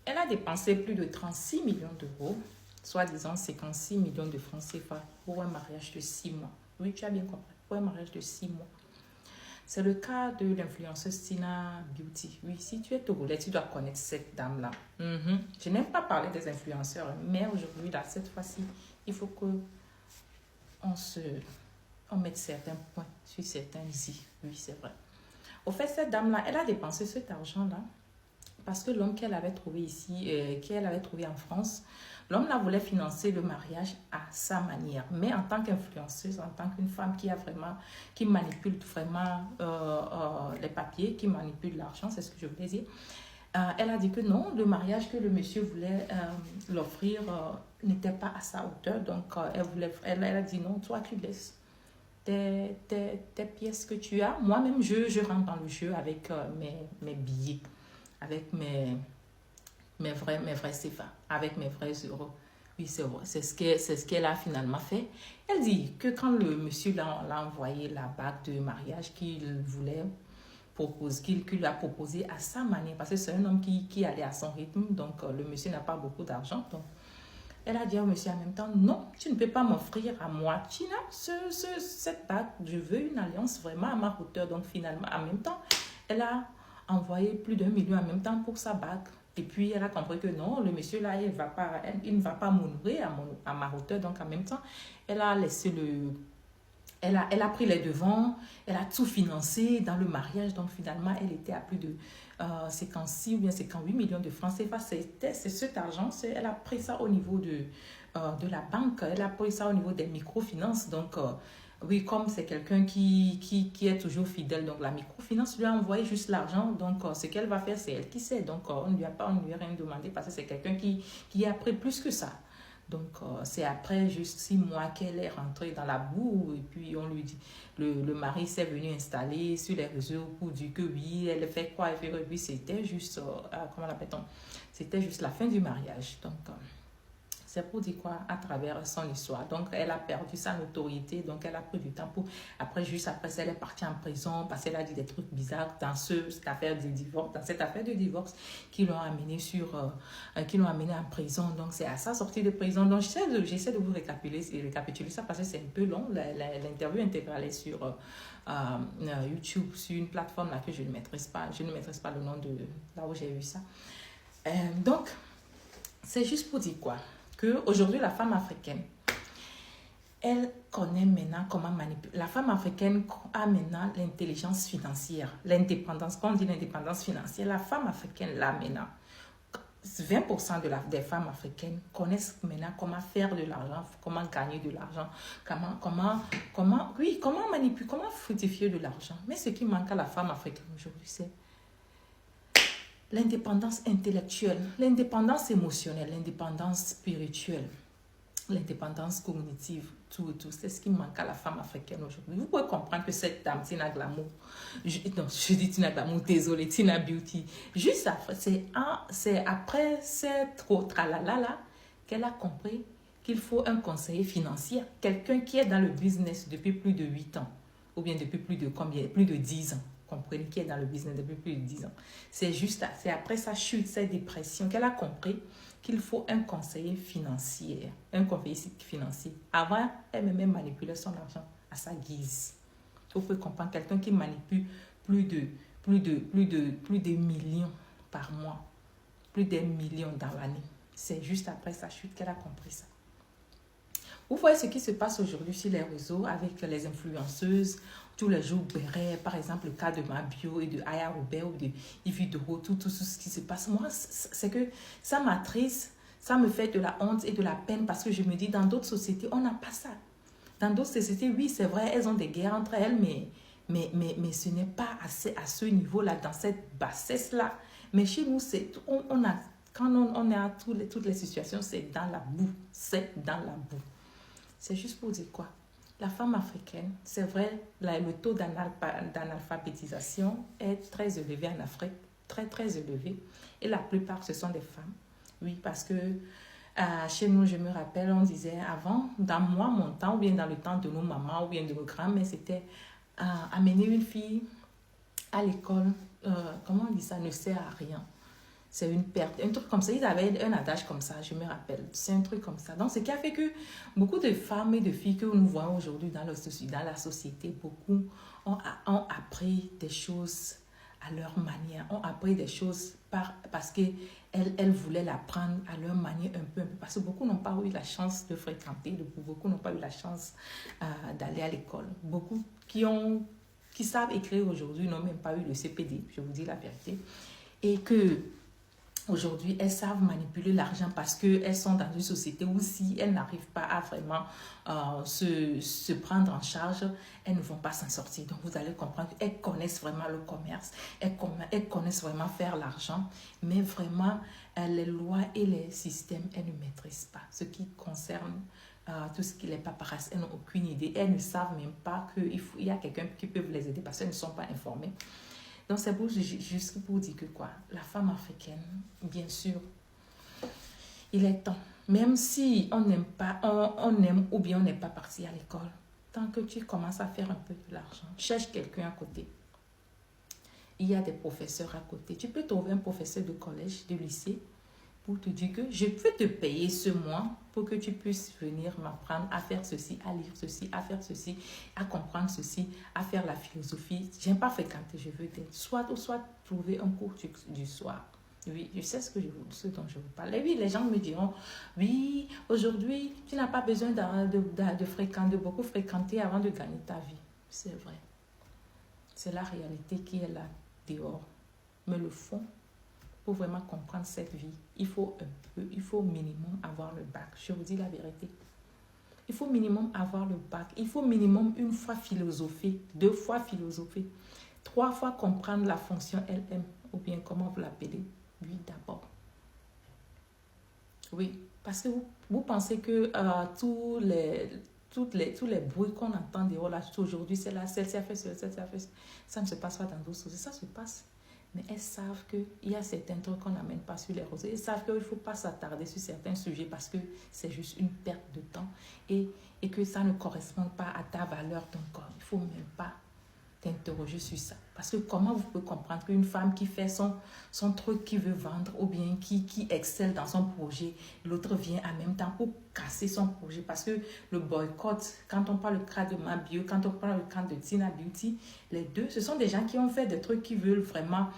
Elle a dépensé plus de 36 millions d'euros, soit disant 56 millions de francs CFA pour un mariage de 6 mois. Oui, tu as bien compris, pour un mariage de 6 mois. C'est le cas de l'influenceuse Tina Beauty. Oui, si tu es togolais, tu dois connaître cette dame-là. Je n'aime pas parler des influenceurs, mais aujourd'hui, là, cette fois-ci, il faut que on mette certains points sur certains i. Oui, c'est vrai. Au fait, cette dame-là, elle a dépensé cet argent-là parce que l'homme qu'elle avait trouvé ici, qu'elle avait trouvé en France, l'homme là voulait financer le mariage à sa manière. Mais en tant qu'influenceuse, en tant qu'une femme qui manipule vraiment les papiers, qui manipule l'argent, c'est ce que je voulais dire, elle a dit que non, le mariage que le monsieur voulait l'offrir n'était pas à sa hauteur. Donc, elle a dit non, toi tu laisses tes pièces que tu as. Moi-même, je rentre dans le jeu avec mes billets, avec mes vrais CFA, avec mes vrais euros. Oui, c'est vrai. C'est ce qu'elle a finalement fait. Elle dit que quand le monsieur l'a envoyé la bague de mariage qu'il voulait qu'il lui a proposé à sa manière, parce que c'est un homme qui allait à son rythme, donc le monsieur n'a pas beaucoup d'argent. Donc, elle a dit au monsieur en même temps, non, tu ne peux pas m'offrir à moi, Tina, cette bague, je veux une alliance vraiment à ma hauteur. Donc finalement, en même temps, elle a envoyé plus d'1 million en même temps pour sa bague. Et puis, elle a compris que non, le monsieur là, il ne va pas m'honorer à ma hauteur. Donc, en même temps, elle a laissé elle a pris les devants, elle a tout financé dans le mariage. Donc, finalement, elle était à plus de 56 ou bien 58 millions de francs CFA. C'est cet argent, elle a pris ça au niveau de la banque, elle a pris ça au niveau des microfinances. Donc, oui, comme c'est quelqu'un qui est toujours fidèle, donc la microfinance lui a envoyé juste l'argent. Donc, ce qu'elle va faire, c'est elle qui sait. Donc, on ne lui a rien demandé parce que c'est quelqu'un qui a pris plus que ça. Donc, c'est après juste 6 mois qu'elle est rentrée dans la boue. Et puis, on lui dit, le mari s'est venu installer sur les réseaux pour dire que oui, elle fait quoi, elle fait quoi. Puis, c'était juste, comment l'appelle-t-on? C'était juste la fin du mariage. Donc, c'est pour dire quoi à travers son histoire. Donc, elle a perdu sa notoriété. Donc, elle a pris du temps pour... Juste après ça, elle est partie en prison parce qu'elle a dit des trucs bizarres dans cette affaire de divorce qui l'ont amenée en prison. Donc, c'est à sa sortie de prison. Donc, j'essaie de vous récapituler ça parce que c'est un peu long. L'interview intégrale est sur YouTube, sur une plateforme là que je ne maîtrise pas. Je ne maîtrise pas le nom de là où j'ai vu ça. Donc, c'est juste pour dire quoi? Qu'aujourd'hui, la femme africaine, elle connaît maintenant comment manipuler. La femme africaine a maintenant l'intelligence financière, l'indépendance. Quand on dit l'indépendance financière, la femme africaine, là maintenant, 20% des femmes africaines connaissent maintenant comment faire de l'argent, comment gagner de l'argent, comment manipuler, comment fructifier de l'argent. Mais ce qui manque à la femme africaine aujourd'hui, c'est l'indépendance intellectuelle, l'indépendance émotionnelle, l'indépendance spirituelle, l'indépendance cognitive, tout, c'est ce qui manque à la femme africaine aujourd'hui. Vous pouvez comprendre que cette dame, Tina Glamour, désolée, Tina Beauty, juste après, c'est après cette trop tralala là qu'elle a compris qu'il faut un conseiller financier, quelqu'un qui est dans le business depuis plus de 8 ans, ou bien depuis plus de 10 ans. Comprenez, qui est dans le business depuis plus de 10 ans. C'est après sa chute, sa dépression, qu'elle a compris qu'il faut un conseiller financier. Avant, elle même manipulait son argent à sa guise. Vous pouvez comprendre, quelqu'un qui manipule plus de millions par mois, plus d'un million dans l'année. C'est juste après sa chute qu'elle a compris ça. Vous voyez ce qui se passe aujourd'hui sur les réseaux avec les influenceuses. Tous les jours, par exemple, le cas de Mabio et de Aya Robert ou de Yves Doro, tout ce qui se passe. Moi, c'est que ça m'attriste, ça me fait de la honte et de la peine parce que je me dis, dans d'autres sociétés, on n'a pas ça. Dans d'autres sociétés, oui, c'est vrai, elles ont des guerres entre elles, mais ce n'est pas assez à ce niveau-là, dans cette bassesse-là. Mais chez nous, quand on est à toutes les situations, c'est dans la boue. C'est dans la boue. C'est juste pour dire quoi? La femme africaine, c'est vrai, le taux d'analphabétisation est très élevé en Afrique, très très élevé. Et la plupart, ce sont des femmes. Oui, parce que chez nous, je me rappelle, on disait avant, dans mon temps, ou bien dans le temps de nos mamans, ou bien de nos grands-mères, c'était amener une fille à l'école, comment on dit ça, ne sert à rien. c'est une perte. Un truc comme ça, ils avaient un adage comme ça, je me rappelle. C'est un truc comme ça. Donc, ce qui a fait que beaucoup de femmes et de filles que nous voyons aujourd'hui dans la société, beaucoup ont appris des choses à leur manière, ont appris des choses parce qu'elles voulaient l'apprendre à leur manière un peu. Parce que beaucoup n'ont pas eu la chance de fréquenter, beaucoup n'ont pas eu la chance d'aller à l'école. Beaucoup qui savent écrire aujourd'hui n'ont même pas eu le CPD, je vous dis la vérité. Et que aujourd'hui, elles savent manipuler l'argent parce qu'elles sont dans une société où si elles n'arrivent pas à vraiment se prendre en charge, elles ne vont pas s'en sortir. Donc, vous allez comprendre qu'elles connaissent vraiment le commerce, elles connaissent vraiment faire l'argent, mais vraiment, les lois et les systèmes, elles ne maîtrisent pas. Ce qui concerne tout ce qui est paparazzi, elles n'ont aucune idée. Elles ne savent même pas qu'il y a quelqu'un qui peut les aider parce qu'elles ne sont pas informées. Donc, c'est juste pour dire que quoi, la femme africaine, bien sûr, il est temps. Même si on n'aime pas, on aime ou bien on n'est pas parti à l'école, tant que tu commences à faire un peu de l'argent, cherche quelqu'un à côté. Il y a des professeurs à côté. Tu peux trouver un professeur de collège, de lycée, pour te dire que je peux te payer ce mois pour que tu puisses venir m'apprendre à faire ceci, à lire ceci, à faire ceci, à comprendre ceci, à faire la philosophie. Je n'aime pas fréquenter, je veux soit trouver un cours du soir. Oui, je sais ce dont je vous parle. Et oui, les gens me diront, oui, aujourd'hui, tu n'as pas besoin de beaucoup fréquenter avant de gagner ta vie. C'est vrai. C'est la réalité qui est là, dehors. Mais le fond, pour vraiment comprendre cette vie, il faut minimum avoir le bac. Je vous dis la vérité. Il faut minimum avoir le bac. Il faut minimum une fois philosopher, 2 fois philosopher, 3 fois comprendre la fonction LM, ou bien comment vous l'appelez. Oui, d'abord. Oui, parce que vous pensez que tous les bruits qu'on entend dehors là, aujourd'hui, c'est là, celle-ci a fait celle-ci a fait ça ne se passe pas dans d'autres sociétés, ça se passe. Mais elles savent qu'il y a certains trucs qu'on n'amène pas sur les réseaux. Elles savent qu'il ne faut pas s'attarder sur certains sujets parce que c'est juste une perte de temps et que ça ne correspond pas à ta valeur, ton corps. Il ne faut même pas t'interroger sur ça. Parce que comment vous pouvez comprendre qu'une femme qui fait son truc qui veut vendre ou bien qui excelle dans son projet, l'autre vient en même temps pour casser son projet. Parce que le boycott, quand on parle le cas de Mabio, quand on parle le cas de Tina Beauty, les deux, ce sont des gens qui ont fait des trucs qui veulent vraiment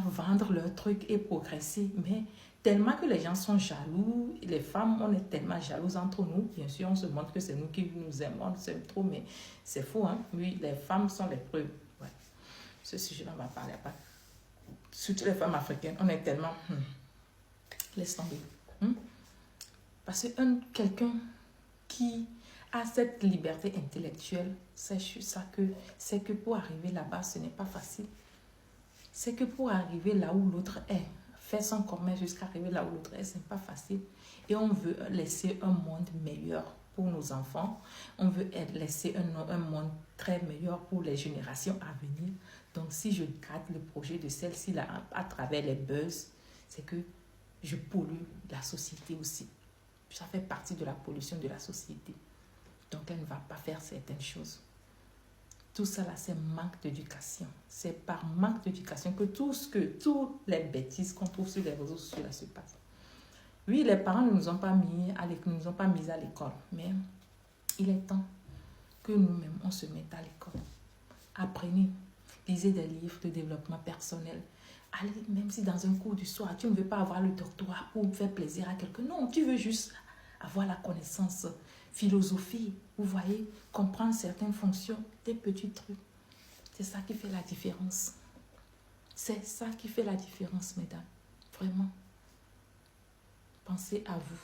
vendre leur truc et progresser. Mais tellement que les gens sont jaloux, les femmes, on est tellement jalouses entre nous. Bien sûr, on se montre que c'est nous qui nous aimons, on s'aime trop, mais c'est faux, hein? Oui, les femmes sont les preuves. Ouais. Ce sujet-là, on va parler pas. Surtout les femmes africaines, on est tellement... laisse tomber. Parce que quelqu'un qui a cette liberté intellectuelle, c'est ça c'est que pour arriver là-bas, ce n'est pas facile. C'est que pour arriver là où l'autre est, faire son commerce jusqu'à arriver là où l'autre est, ce n'est pas facile. Et on veut laisser un monde meilleur pour nos enfants. On veut laisser un monde très meilleur pour les générations à venir. Donc, si je garde le projet de celle-ci là à travers les buzz, c'est que je pollue la société aussi. Ça fait partie de la pollution de la société. Donc, elle ne va pas faire certaines choses. Tout ça là, c'est manque d'éducation. C'est par manque d'éducation que toutes les bêtises qu'on trouve sur les réseaux sociaux là se passent. Oui, les parents ne nous ont pas mis à l'école, mais il est temps que nous-mêmes, on se mette à l'école. Apprenez, lisez des livres de développement personnel. Allez, même si dans un cours du soir, tu ne veux pas avoir le doctorat pour faire plaisir à quelqu'un. Non, tu veux juste avoir la connaissance, philosophie, vous voyez, comprendre certaines fonctions, des petits trucs. C'est ça qui fait la différence. C'est ça qui fait la différence, mesdames. Vraiment. Pensez à vous.